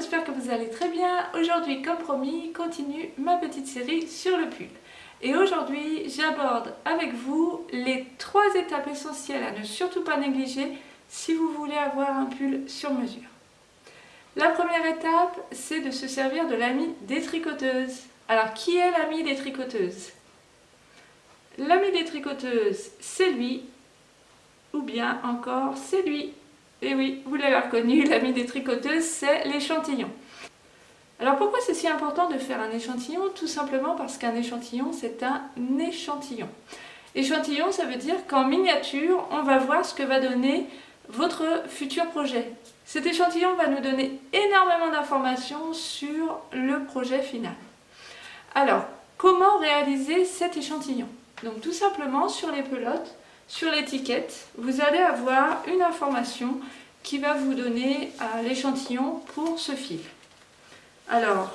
j'espère que vous allez très bien. Aujourd'hui, comme promis, continue ma petite série sur le pull. Et aujourd'hui, j'aborde avec vous les 3 étapes essentielles à ne surtout pas négliger si vous voulez avoir un pull sur mesure. La première étape, c'est de se servir de l'ami des tricoteuses. Alors, qui est l'ami des tricoteuses? L'ami des tricoteuses, c'est lui, ou bien encore, c'est lui. Et oui, vous l'avez reconnu, l'ami des tricoteuses, c'est l'échantillon. Alors pourquoi c'est si important de faire un échantillon? Tout simplement parce qu'un échantillon, c'est un échantillon. Échantillon, ça veut dire qu'en miniature, on va voir ce que va donner votre futur projet. Cet échantillon va nous donner énormément d'informations sur le projet final. Alors, comment réaliser cet échantillon? Donc tout simplement, sur les pelotes, sur l'étiquette, vous allez avoir une information qui va vous donner l'échantillon pour ce fil. Alors,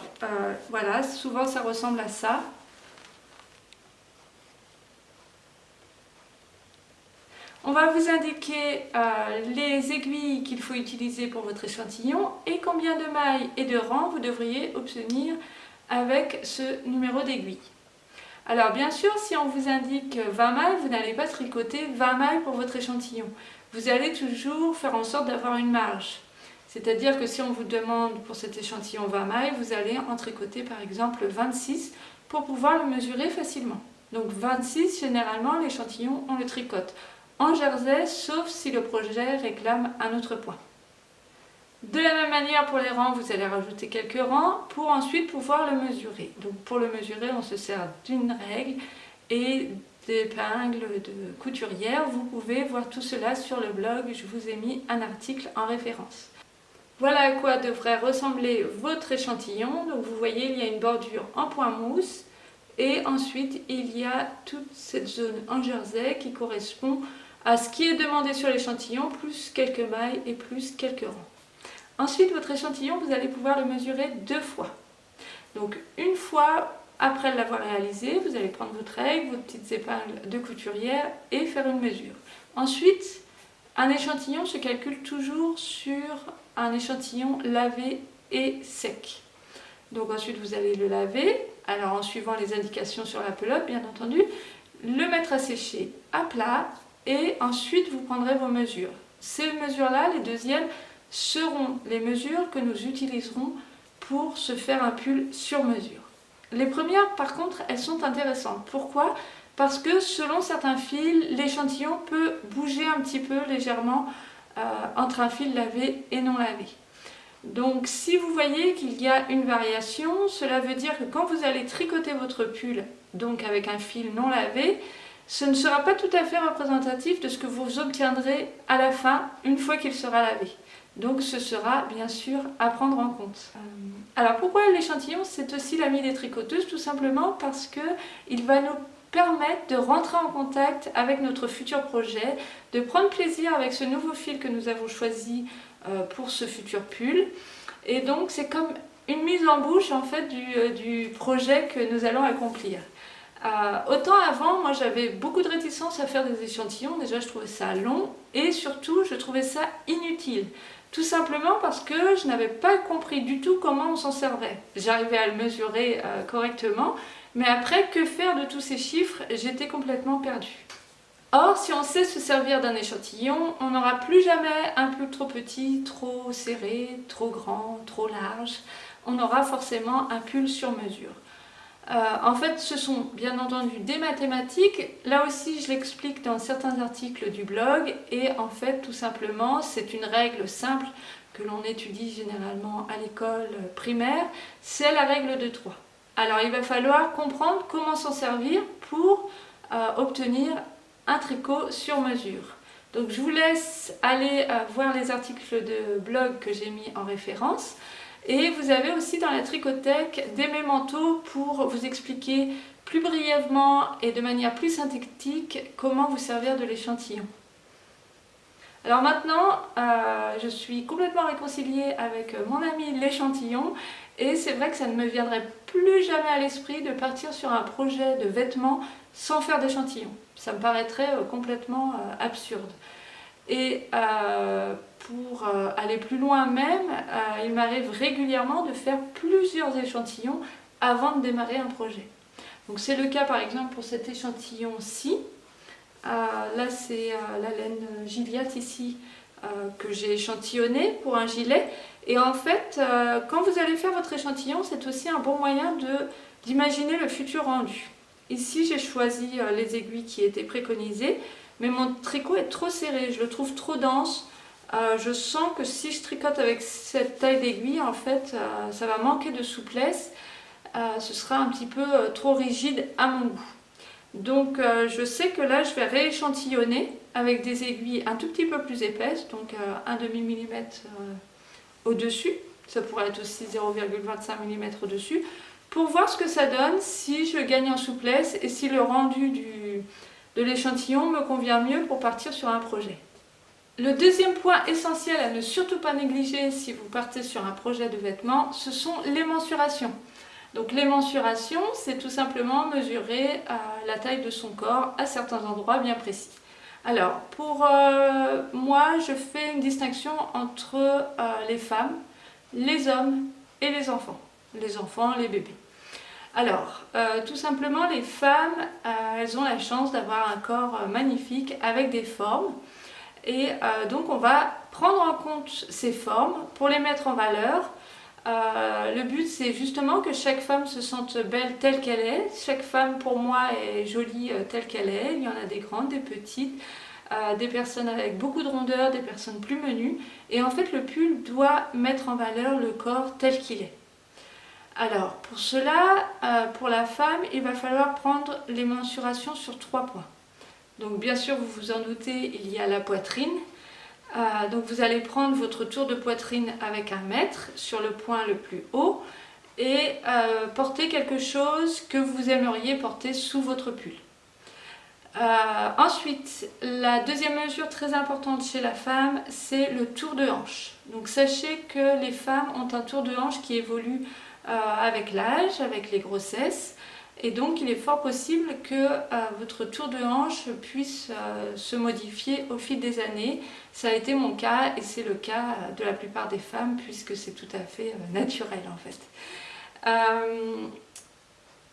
voilà, souvent ça ressemble à ça. On va vous indiquer les aiguilles qu'il faut utiliser pour votre échantillon et combien de mailles et de rangs vous devriez obtenir avec ce numéro d'aiguille. Alors bien sûr, si on vous indique 20 mailles, vous n'allez pas tricoter 20 mailles pour votre échantillon. Vous allez toujours faire en sorte d'avoir une marge. C'est-à-dire que si on vous demande pour cet échantillon 20 mailles, vous allez en tricoter par exemple 26 pour pouvoir le mesurer facilement. Donc 26, généralement, l'échantillon, on le tricote en jersey, sauf si le projet réclame un autre point. De la même manière pour les rangs, vous allez rajouter quelques rangs pour ensuite pouvoir le mesurer. Donc pour le mesurer, on se sert d'une règle et d'épingles de couturière. Vous pouvez voir tout cela sur le blog, je vous ai mis un article en référence. Voilà à quoi devrait ressembler votre échantillon. Donc vous voyez, il y a une bordure en point mousse et ensuite il y a toute cette zone en jersey qui correspond à ce qui est demandé sur l'échantillon, plus quelques mailles et plus quelques rangs. Ensuite, votre échantillon, vous allez pouvoir le mesurer 2 fois. Donc, une fois après l'avoir réalisé, vous allez prendre votre règle, vos petites épingles de couturière et faire une mesure. Ensuite, un échantillon se calcule toujours sur un échantillon lavé et sec. Donc ensuite, vous allez le laver, alors en suivant les indications sur la pelote, bien entendu, le mettre à sécher à plat et ensuite vous prendrez vos mesures. Ces mesures-là, les deuxièmes, seront les mesures que nous utiliserons pour se faire un pull sur mesure. Les premières, par contre, elles sont intéressantes. Pourquoi? Parce que selon certains fils, l'échantillon peut bouger un petit peu légèrement entre un fil lavé et non lavé. Donc si vous voyez qu'il y a une variation, cela veut dire que quand vous allez tricoter votre pull, donc avec un fil non lavé, ce ne sera pas tout à fait représentatif de ce que vous obtiendrez à la fin, une fois qu'il sera lavé. Donc ce sera bien sûr à prendre en compte. Alors pourquoi l'échantillon, c'est aussi l'ami des tricoteuses? Tout simplement parce qu'il va nous permettre de rentrer en contact avec notre futur projet, de prendre plaisir avec ce nouveau fil que nous avons choisi pour ce futur pull. Et donc c'est comme une mise en bouche en fait du projet que nous allons accomplir. Autant avant, moi j'avais beaucoup de réticence à faire des échantillons, déjà je trouvais ça long et surtout je trouvais ça inutile. Tout simplement parce que je n'avais pas compris du tout comment on s'en servait. J'arrivais à le mesurer correctement, mais après, que faire de tous ces chiffres? J'étais complètement perdue. Or, si on sait se servir d'un échantillon, on n'aura plus jamais un pull trop petit, trop serré, trop grand, trop large. On aura forcément un pull sur mesure. En fait, ce sont bien entendu des mathématiques. Là aussi, je l'explique dans certains articles du blog. Et en fait, tout simplement, c'est une règle simple que l'on étudie généralement à l'école primaire. C'est la règle de 3. Alors, il va falloir comprendre comment s'en servir pour obtenir un tricot sur mesure. Donc, je vous laisse aller voir les articles de blog que j'ai mis en référence. Et vous avez aussi dans la tricothèque des mémentos pour vous expliquer plus brièvement et de manière plus synthétique comment vous servir de l'échantillon. Alors maintenant, je suis complètement réconciliée avec mon ami l'échantillon et c'est vrai que ça ne me viendrait plus jamais à l'esprit de partir sur un projet de vêtements sans faire d'échantillon. Ça me paraîtrait complètement absurde. Et pour aller plus loin même, il m'arrive régulièrement de faire plusieurs échantillons avant de démarrer un projet. Donc c'est le cas par exemple pour cet échantillon-ci. Là c'est la laine Gilliatt ici que j'ai échantillonné pour un gilet. Et en fait, quand vous allez faire votre échantillon, c'est aussi un bon moyen d'imaginer le futur rendu. Ici j'ai choisi les aiguilles qui étaient préconisées, mais mon tricot est trop serré, je le trouve trop dense. Je sens que si je tricote avec cette taille d'aiguille, en fait, ça va manquer de souplesse. Ce sera un petit peu trop rigide à mon goût. Donc je sais que là, je vais rééchantillonner avec des aiguilles un tout petit peu plus épaisses, donc 1,5 mm au-dessus. Ça pourrait être aussi 0,25 mm au-dessus, pour voir ce que ça donne, si je gagne en souplesse et si le rendu de l'échantillon me convient mieux pour partir sur un projet. Le deuxième point essentiel à ne surtout pas négliger si vous partez sur un projet de vêtements, ce sont les mensurations. Donc les mensurations, c'est tout simplement mesurer la taille de son corps à certains endroits bien précis. Alors pour moi, je fais une distinction entre les femmes, les hommes et les enfants. Les enfants, les bébés. Alors, tout simplement, les femmes, elles ont la chance d'avoir un corps magnifique avec des formes. Et donc on va prendre en compte ces formes pour les mettre en valeur. Le but c'est justement que chaque femme se sente belle telle qu'elle est. Chaque femme pour moi est jolie telle qu'elle est. Il y en a des grandes, des petites, des personnes avec beaucoup de rondeur, des personnes plus menues. Et en fait le pull doit mettre en valeur le corps tel qu'il est. Alors pour cela, pour la femme, il va falloir prendre les mensurations sur 3 points. Donc bien sûr, vous vous en doutez, il y a la poitrine. Donc vous allez prendre votre tour de poitrine avec 1 mètre sur le point le plus haut et porter quelque chose que vous aimeriez porter sous votre pull. Ensuite, la deuxième mesure très importante chez la femme, c'est le tour de hanche. Donc sachez que les femmes ont un tour de hanche qui évolue avec l'âge, avec les grossesses. Et donc il est fort possible que votre tour de hanche puisse se modifier au fil des années. Ça a été mon cas et c'est le cas de la plupart des femmes puisque c'est tout à fait naturel en fait.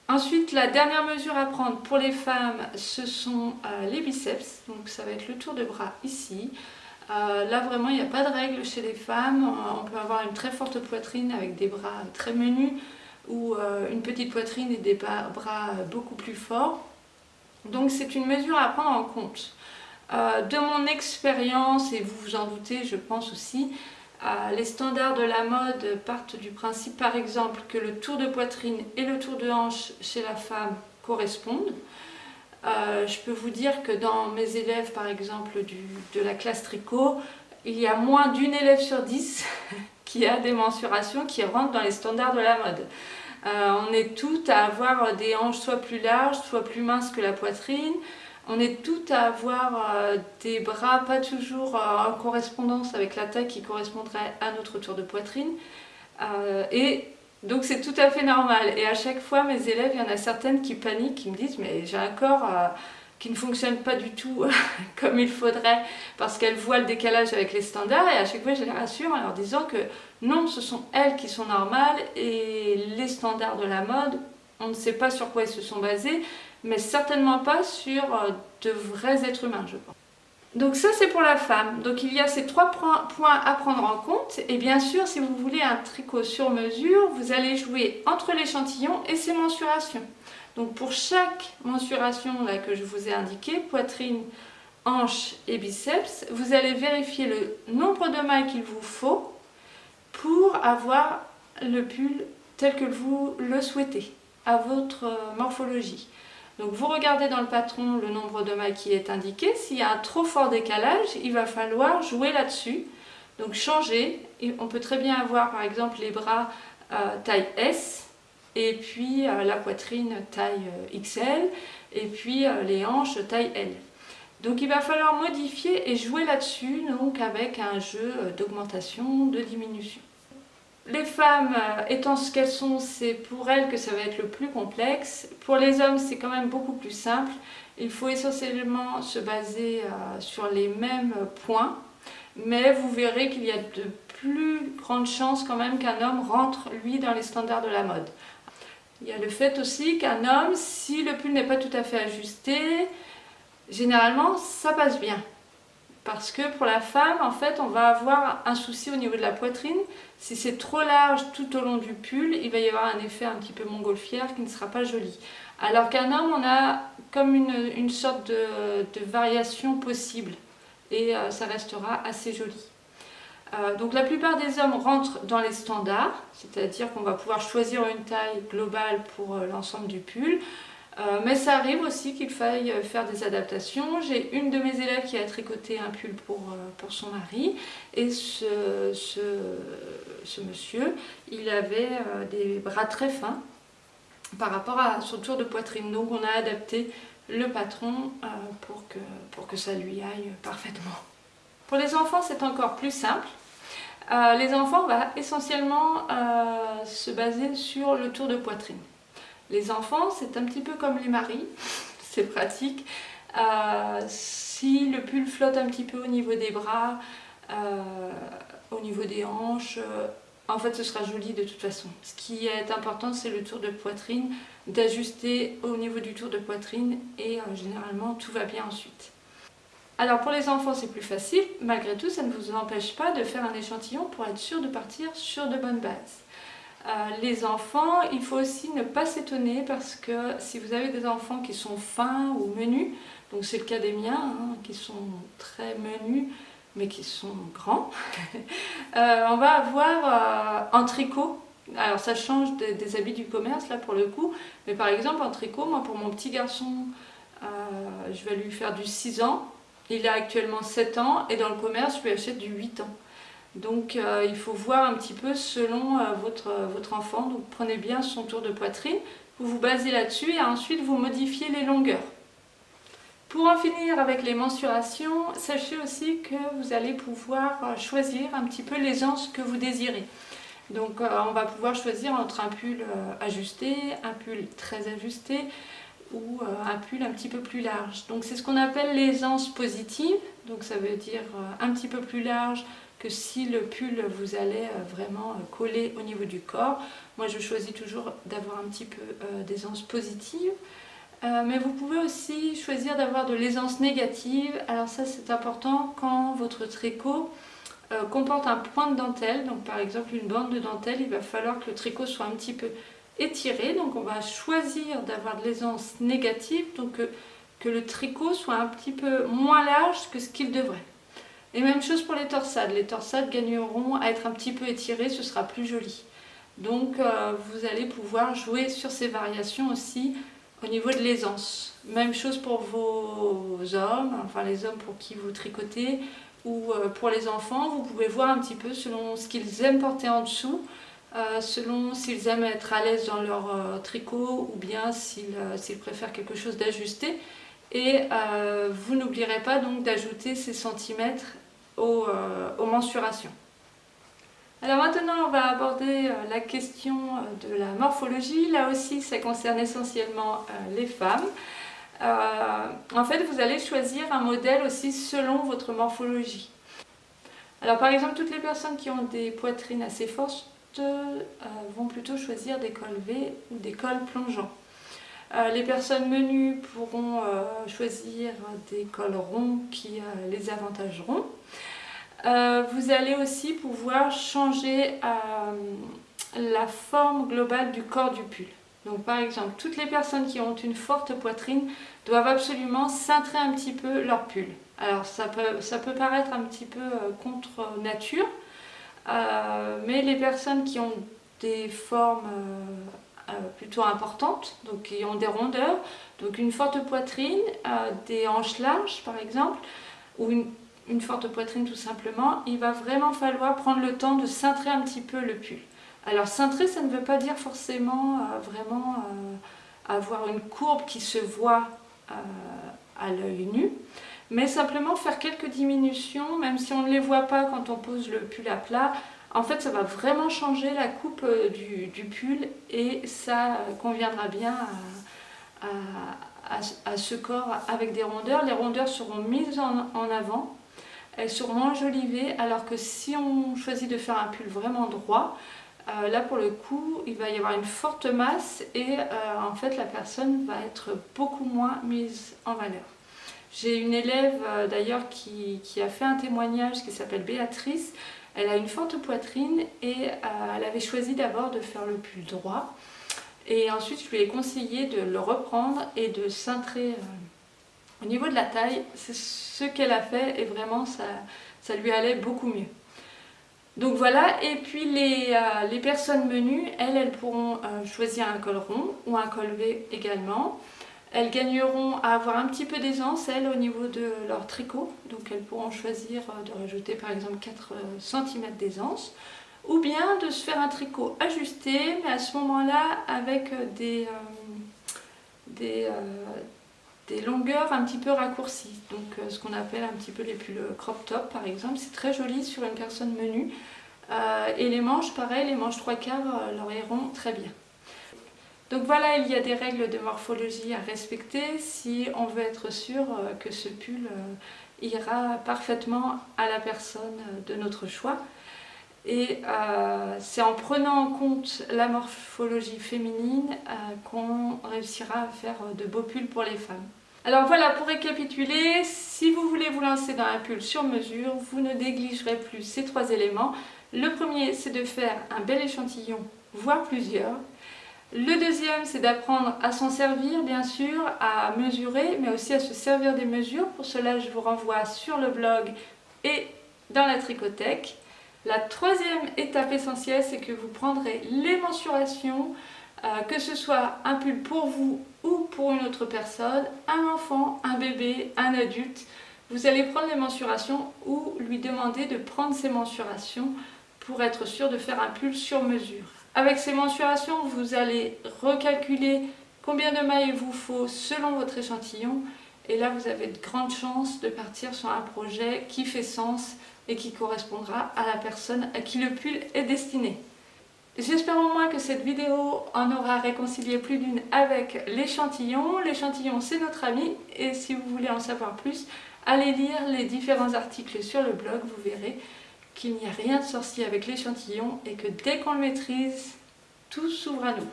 Ensuite, la dernière mesure à prendre pour les femmes, ce sont les biceps. Donc ça va être le tour de bras ici. Là vraiment il n'y a pas de règle chez les femmes. On peut avoir une très forte poitrine avec des bras très menus, ou une petite poitrine et des bras beaucoup plus forts. Donc c'est une mesure à prendre en compte. De mon expérience, et vous vous en doutez je pense aussi, les standards de la mode partent du principe par exemple que le tour de poitrine et le tour de hanche chez la femme correspondent. Je peux vous dire que dans mes élèves par exemple de la classe tricot, il y a moins d'une élève sur 10 qui a des mensurations qui rentrent dans les standards de la mode. On est toutes à avoir des hanches soit plus larges, soit plus minces que la poitrine. On est toutes à avoir des bras pas toujours en correspondance avec la taille qui correspondrait à notre tour de poitrine. Et donc c'est tout à fait normal. Et à chaque fois, mes élèves, il y en a certaines qui paniquent, qui me disent « mais j'ai un corps qui ne fonctionne pas du tout comme il faudrait » parce qu'elles voient le décalage avec les standards. Et à chaque fois, je les rassure en leur disant que non, ce sont elles qui sont normales et les standards de la mode, on ne sait pas sur quoi ils se sont basés, mais certainement pas sur de vrais êtres humains, je pense. Donc ça c'est pour la femme. Donc il y a ces 3 points à prendre en compte. Et bien sûr, si vous voulez un tricot sur mesure, vous allez jouer entre l'échantillon et ses mensurations. Donc pour chaque mensuration là, que je vous ai indiqué, poitrine, hanche et biceps, vous allez vérifier le nombre de mailles qu'il vous faut pour avoir le pull tel que vous le souhaitez, à votre morphologie. Donc vous regardez dans le patron le nombre de mailles qui est indiqué. S'il y a un trop fort décalage, il va falloir jouer là-dessus. Donc changer. Et on peut très bien avoir par exemple les bras taille S, et puis la poitrine taille XL, et puis les hanches taille L. Donc il va falloir modifier et jouer là-dessus, donc avec un jeu d'augmentation, de diminution. Les femmes, étant ce qu'elles sont, c'est pour elles que ça va être le plus complexe. Pour les hommes, c'est quand même beaucoup plus simple. Il faut essentiellement se baser sur les mêmes points, mais vous verrez qu'il y a de plus grandes chances quand même qu'un homme rentre, lui, dans les standards de la mode. Il y a le fait aussi qu'un homme, si le pull n'est pas tout à fait ajusté, généralement, ça passe bien. Parce que pour la femme, en fait, on va avoir un souci au niveau de la poitrine. Si c'est trop large tout au long du pull, il va y avoir un effet un petit peu montgolfière qui ne sera pas joli. Alors qu'un homme, on a comme une sorte de variation possible. Et ça restera assez joli. Donc la plupart des hommes rentrent dans les standards, c'est-à-dire qu'on va pouvoir choisir une taille globale pour l'ensemble du pull. Mais ça arrive aussi qu'il faille faire des adaptations. J'ai une de mes élèves qui a tricoté un pull pour son mari et ce monsieur, il avait des bras très fins par rapport à son tour de poitrine. Donc on a adapté le patron pour que ça lui aille parfaitement. Pour les enfants, c'est encore plus simple. Les enfants, on va essentiellement se baser sur le tour de poitrine. Les enfants, c'est un petit peu comme les maris, c'est pratique. Si le pull flotte un petit peu au niveau des bras, au niveau des hanches, en fait ce sera joli de toute façon. Ce qui est important, c'est le tour de poitrine, d'ajuster au niveau du tour de poitrine et généralement tout va bien ensuite. Alors pour les enfants c'est plus facile, malgré tout ça ne vous empêche pas de faire un échantillon pour être sûr de partir sur de bonnes bases. Les enfants, il faut aussi ne pas s'étonner parce que si vous avez des enfants qui sont fins ou menus, donc c'est le cas des miens, qui sont très menus mais qui sont grands, on va avoir en tricot, alors ça change des habits du commerce là pour le coup, mais par exemple en tricot, moi pour mon petit garçon, je vais lui faire du 6 ans, il a actuellement 7 ans et dans le commerce je lui achète du 8 ans. Donc il faut voir un petit peu selon votre enfant. Donc prenez bien son tour de poitrine, vous vous basez là-dessus et ensuite vous modifiez les longueurs. Pour en finir avec les mensurations, sachez aussi que vous allez pouvoir choisir un petit peu l'aisance que vous désirez. Donc on va pouvoir choisir entre un pull ajusté, un pull très ajusté ou un pull un petit peu plus large. Donc c'est ce qu'on appelle l'aisance positive. Donc ça veut dire un petit peu plus large que si le pull vous allez vraiment coller au niveau du corps. Moi je choisis toujours d'avoir un petit peu d'aisance positive. Mais vous pouvez aussi choisir d'avoir de l'aisance négative. Alors ça c'est important quand votre tricot comporte un point de dentelle. Donc par exemple une bande de dentelle, il va falloir que le tricot soit un petit peu étiré. Donc on va choisir d'avoir de l'aisance négative, donc que le tricot soit un petit peu moins large que ce qu'il devrait. Et même chose pour les torsades. Les torsades gagneront à être un petit peu étirées, ce sera plus joli. Donc vous allez pouvoir jouer sur ces variations aussi au niveau de l'aisance. Même chose pour vos hommes, enfin les hommes pour qui vous tricotez, ou pour les enfants, vous pouvez voir un petit peu selon ce qu'ils aiment porter en dessous, selon s'ils aiment être à l'aise dans leur tricot ou bien s'ils préfèrent quelque chose d'ajusté. Et vous n'oublierez pas donc d'ajouter ces centimètres aux mensurations. Alors maintenant on va aborder la question de la morphologie. Là aussi ça concerne essentiellement les femmes. En fait vous allez choisir un modèle aussi selon votre morphologie. Alors par exemple toutes les personnes qui ont des poitrines assez fortes vont plutôt choisir des cols V ou des cols plongeants. Les personnes menues pourront choisir des cols ronds qui les avantageront. Vous allez aussi pouvoir changer la forme globale du corps du pull. Donc par exemple, toutes les personnes qui ont une forte poitrine doivent absolument cintrer un petit peu leur pull. Alors ça peut paraître un petit peu contre nature, mais les personnes qui ont des formes plutôt importantes, donc qui ont des rondeurs, donc une forte poitrine, des hanches larges par exemple, ou une forte poitrine tout simplement, il va vraiment falloir prendre le temps de cintrer un petit peu le pull. Alors cintrer, ça ne veut pas dire forcément vraiment avoir une courbe qui se voit à l'œil nu, mais simplement faire quelques diminutions, même si on ne les voit pas quand on pose le pull à plat, En fait, ça va vraiment changer la coupe du pull et ça conviendra bien à ce corps avec des rondeurs. Les rondeurs seront mises en avant, elles seront enjolivées, alors que si on choisit de faire un pull vraiment droit, là pour le coup il va y avoir une forte masse et en fait la personne va être beaucoup moins mise en valeur. J'ai une élève d'ailleurs qui a fait un témoignage qui s'appelle Béatrice. Elle a une forte poitrine et elle avait choisi d'abord de faire le pull droit. Et ensuite, je lui ai conseillé de le reprendre et de cintrer au niveau de la taille. C'est ce qu'elle a fait et vraiment, ça lui allait beaucoup mieux. Donc voilà, et puis les personnes menues, elles pourront choisir un col rond ou un col V également. Elles gagneront à avoir un petit peu d'aisance, elles, au niveau de leur tricot. Donc elles pourront choisir de rajouter par exemple 4 cm d'aisance. Ou bien de se faire un tricot ajusté, mais à ce moment-là avec des longueurs un petit peu raccourcies. Donc ce qu'on appelle un petit peu les pulls crop top par exemple. C'est très joli sur une personne menue. Et les manches, pareil, les manches 3/4 leur iront très bien. Donc voilà, il y a des règles de morphologie à respecter si on veut être sûr que ce pull ira parfaitement à la personne de notre choix. Et c'est en prenant en compte la morphologie féminine qu'on réussira à faire de beaux pulls pour les femmes. Alors voilà, pour récapituler, si vous voulez vous lancer dans un pull sur mesure, vous ne négligerez plus ces 3 éléments. Le premier, c'est de faire un bel échantillon, voire plusieurs. Le deuxième, c'est d'apprendre à s'en servir, bien sûr, à mesurer, mais aussi à se servir des mesures. Pour cela, je vous renvoie sur le blog et dans la tricothèque. La troisième étape essentielle, c'est que vous prendrez les mensurations, que ce soit un pull pour vous ou pour une autre personne, un enfant, un bébé, un adulte. Vous allez prendre les mensurations ou lui demander de prendre ses mensurations pour être sûr de faire un pull sur mesure. Avec ces mensurations, vous allez recalculer combien de mailles il vous faut selon votre échantillon. Et là, vous avez de grandes chances de partir sur un projet qui fait sens et qui correspondra à la personne à qui le pull est destiné. J'espère au moins que cette vidéo en aura réconcilié plus d'une avec l'échantillon. L'échantillon, c'est notre ami et si vous voulez en savoir plus, allez lire les différents articles sur le blog, vous verrez qu'il n'y a rien de sorcier avec l'échantillon et que dès qu'on le maîtrise, tout s'ouvre à nous.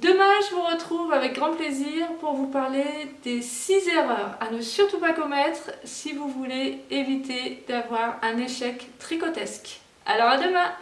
Demain, je vous retrouve avec grand plaisir pour vous parler des 6 erreurs à ne surtout pas commettre si vous voulez éviter d'avoir un échec tricotesque. Alors à demain!